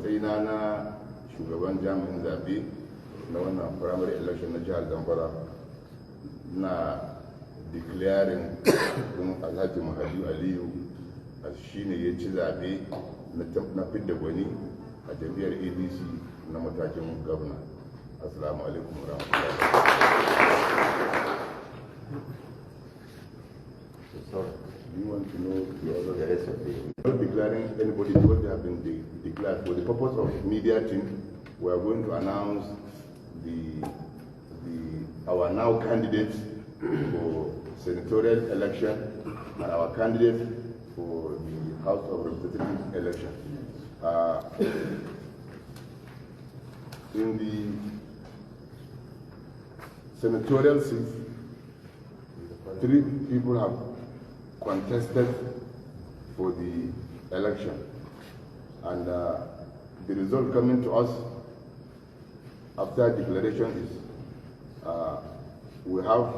matsayina na shugaban jami'in zaɓe na wannan primary election na jihar Zamfara na declaring din Alhaji Mahdi Aliyu shi ne ya ci zaɓe na fidda gwani a jam'iyyar ADC na matakin gwamna. Assalamu alaikum wa Do you want to know the rest of it? We're not declaring anybody because they have been declared. For the purpose of media team, we are going to announce our now candidates for senatorial election and our candidates for the House of Representatives election. In the senatorial seats, 3 people have contested for the election, and the result coming to us after declaration is we have